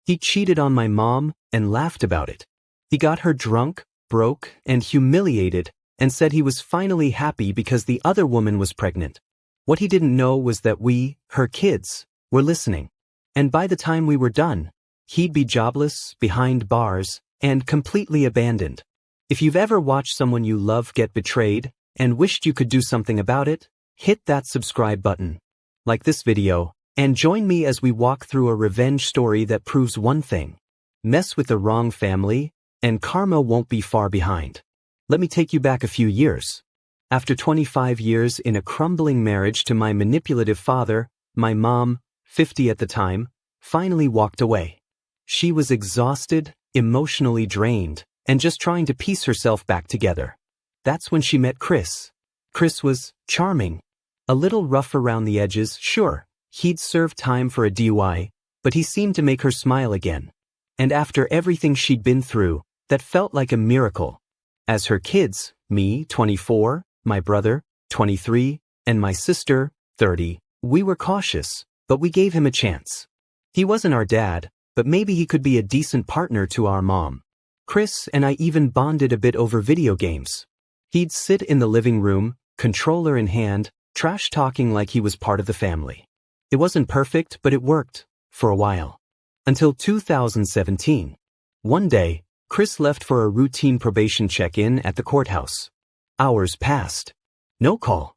He cheated on my mom and laughed about it. He got her drunk, broke, and humiliated, and said he was finally happy because the other woman was pregnant. What he didn't know was that we, her kids, were listening. And by the time we were done, he'd be jobless, behind bars, and completely abandoned. If you've ever watched someone you love get betrayed and wished you could do something about it, hit that subscribe button, like this video, and join me as we walk through a revenge story that proves one thing: mess with the wrong family, and karma won't be far behind. Let me take you back a few years. After 25 years in a crumbling marriage to my manipulative father, my mom, 50 at the time, finally walked away. She was exhausted, emotionally drained, and just trying to piece herself back together. That's when she met Chris. Chris was charming. A little rough around the edges, sure. He'd served time for a DUI, but he seemed to make her smile again. And after everything she'd been through, that felt like a miracle. As her kids, me, 24, my brother, 23, and my sister, 30, we were cautious, but we gave him a chance. He wasn't our dad, but maybe he could be a decent partner to our mom. Chris and I even bonded a bit over video games. He'd sit in the living room, controller in hand, trash talking like he was part of the family. It wasn't perfect, but it worked, for a while. Until 2017. One day, Chris left for a routine probation check-in at the courthouse. Hours passed. No call.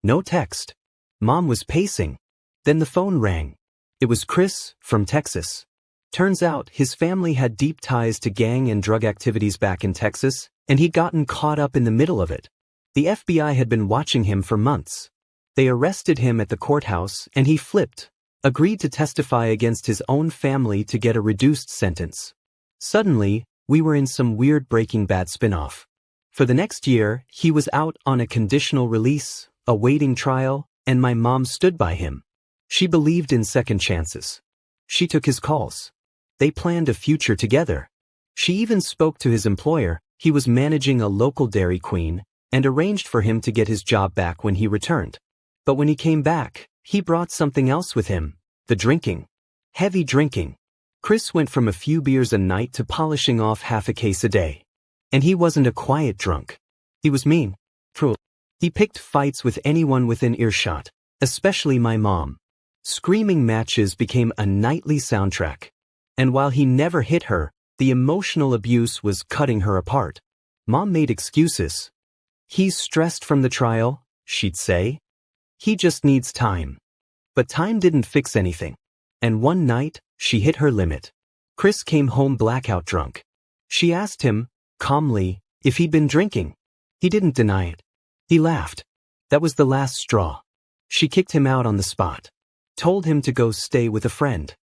No text. Mom was pacing. Then the phone rang. It was Chris, from Texas. Turns out, his family had deep ties to gang and drug activities back in Texas, and he'd gotten caught up in the middle of it. The FBI had been watching him for months. They arrested him at the courthouse, and he flipped, agreed to testify against his own family to get a reduced sentence. Suddenly, we were in some weird Breaking Bad spin-off. For the next year, he was out on a conditional release, awaiting trial, and my mom stood by him. She believed in second chances. She took his calls. They planned a future together. She even spoke to his employer, he was managing a local Dairy Queen, and arranged for him to get his job back when he returned. But when he came back, he brought something else with him: the drinking. Heavy drinking. Chris went from a few beers a night to polishing off half a case a day. And he wasn't a quiet drunk. He was mean. Cruel. He picked fights with anyone within earshot, especially my mom. Screaming matches became a nightly soundtrack. And while he never hit her, the emotional abuse was cutting her apart. Mom made excuses. He's stressed from the trial, she'd say. He just needs time. But time didn't fix anything. And one night, she hit her limit. Chris came home blackout drunk. She asked him, calmly, if he'd been drinking. He didn't deny it. He laughed. That was the last straw. She kicked him out on the spot. Told him to go stay with a friend.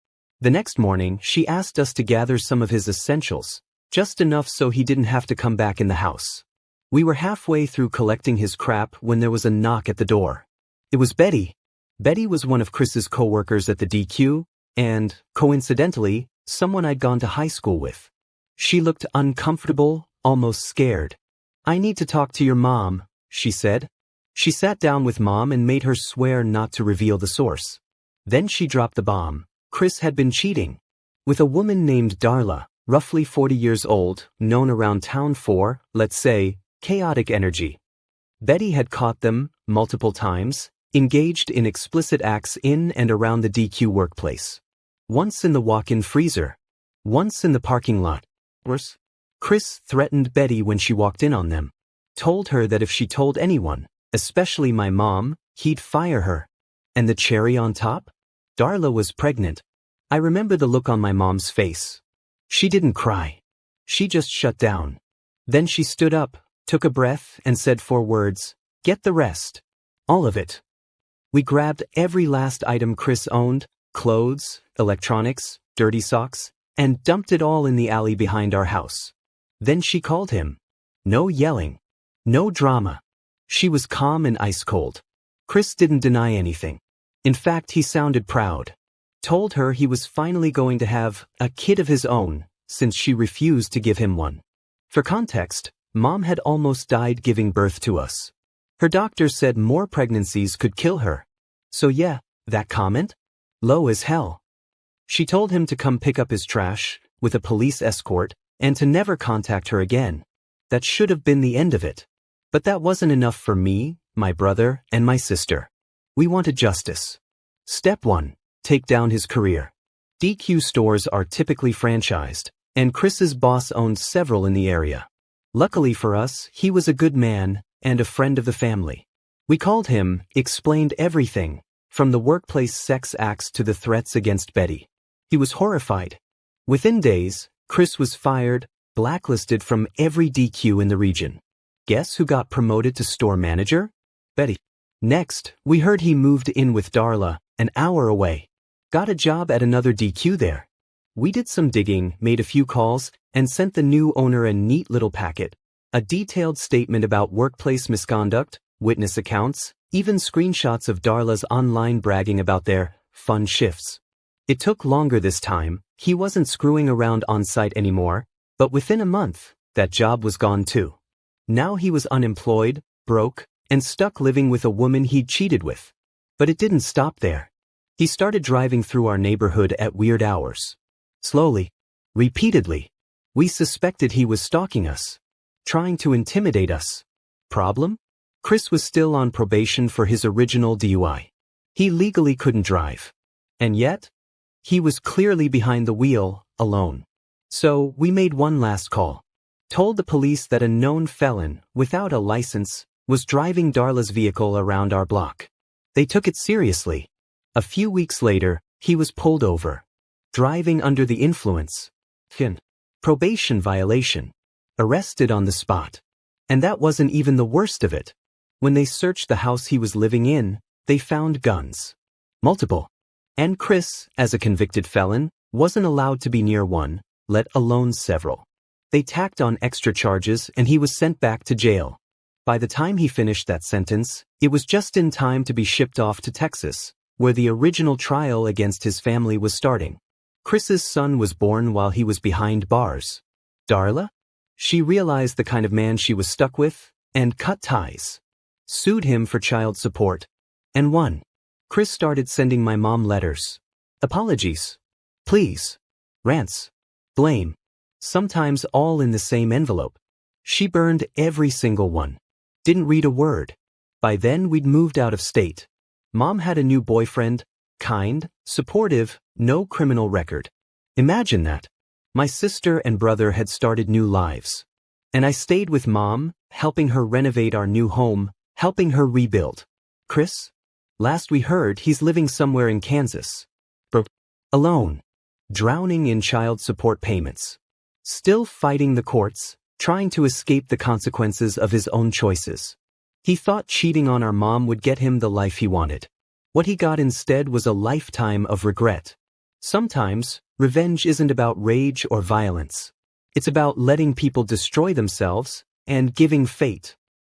The next morning, she asked us to gather some of his essentials, just enough so he didn't have to come back in the house. We were halfway through collecting his crap when there was a knock at the door. It was Betty. Betty was one of Chris's co-workers at the DQ, and, coincidentally, someone I'd gone to high school with. She looked uncomfortable, almost scared. "I need to talk to your mom," she said. She sat down with Mom and made her swear not to reveal the source. Then she dropped the bomb. Chris had been cheating with a woman named Darla, roughly 40 years old, known around town for, let's say, chaotic energy. Betty had caught them, multiple times, engaged in explicit acts in and around the DQ workplace. Once in the walk-in freezer. Once in the parking lot. Worse. Chris threatened Betty when she walked in on them. Told her that if she told anyone, especially my mom, he'd fire her. And the cherry on top? Darla was pregnant. I remember the look on my mom's face. She didn't cry. She just shut down. Then she stood up, took a breath, and said 4 words, "Get the rest." All of it. We grabbed every last item Chris owned, clothes, electronics, dirty socks, and dumped it all in the alley behind our house. Then she called him. No yelling. No drama. She was calm and ice cold. Chris didn't deny anything. In fact, he sounded proud. Told her he was finally going to have a kid of his own, since she refused to give him one. For context, Mom had almost died giving birth to us. Her doctor said more pregnancies could kill her. So yeah, that comment? Low as hell. She told him to come pick up his trash, with a police escort, and to never contact her again. That should have been the end of it. But that wasn't enough for me, my brother, and my sister. We wanted justice. Step 1. Take down his career. DQ stores are typically franchised, and Chris's boss owned several in the area. Luckily for us, he was a good man and a friend of the family. We called him, explained everything, from the workplace sex acts to the threats against Betty. He was horrified. Within days, Chris was fired, blacklisted from every DQ in the region. Guess who got promoted to store manager? Betty. Next, we heard he moved in with Darla, an hour away. Got a job at another DQ there. We did some digging, made a few calls, and sent the new owner a neat little packet. A detailed statement about workplace misconduct, witness accounts, even screenshots of Darla's online bragging about their fun shifts. It took longer this time. He wasn't screwing around on site anymore, but within a month, that job was gone too. Now he was unemployed, broke, and stuck living with a woman he'd cheated with. But it didn't stop there. He started driving through our neighborhood at weird hours. Slowly, repeatedly, we suspected he was stalking us, trying to intimidate us. Problem? Chris was still on probation for his original DUI. He legally couldn't drive. And yet, he was clearly behind the wheel, alone. So we made one last call. Told the police that a known felon, without a license, was driving Darla's vehicle around our block. They took it seriously. A few weeks later, he was pulled over. Driving under the influence. Probation violation. Arrested on the spot. And that wasn't even the worst of it. When they searched the house he was living in, they found guns. Multiple. And Chris, as a convicted felon, wasn't allowed to be near one, let alone several. They tacked on extra charges and he was sent back to jail. By the time he finished that sentence, it was just in time to be shipped off to Texas, where the original trial against his family was starting. Chris's son was born while he was behind bars. Darla? She realized the kind of man she was stuck with and cut ties. Sued him for child support. And won. Chris started sending my mom letters. Apologies. Please. Rants. Blame. Sometimes all in the same envelope. She burned every single one. Didn't read a word. By then we'd moved out of state. Mom had a new boyfriend, kind, supportive, no criminal record. Imagine that. My sister and brother had started new lives. And I stayed with Mom, helping her renovate our new home, helping her rebuild. Chris? Last we heard, he's living somewhere in Kansas. Broke. Alone. Drowning in child support payments. Still fighting the courts, trying to escape the consequences of his own choices. He thought cheating on our mom would get him the life he wanted. What he got instead was a lifetime of regret. Sometimes, revenge isn't about rage or violence. It's about letting people destroy themselves and giving fate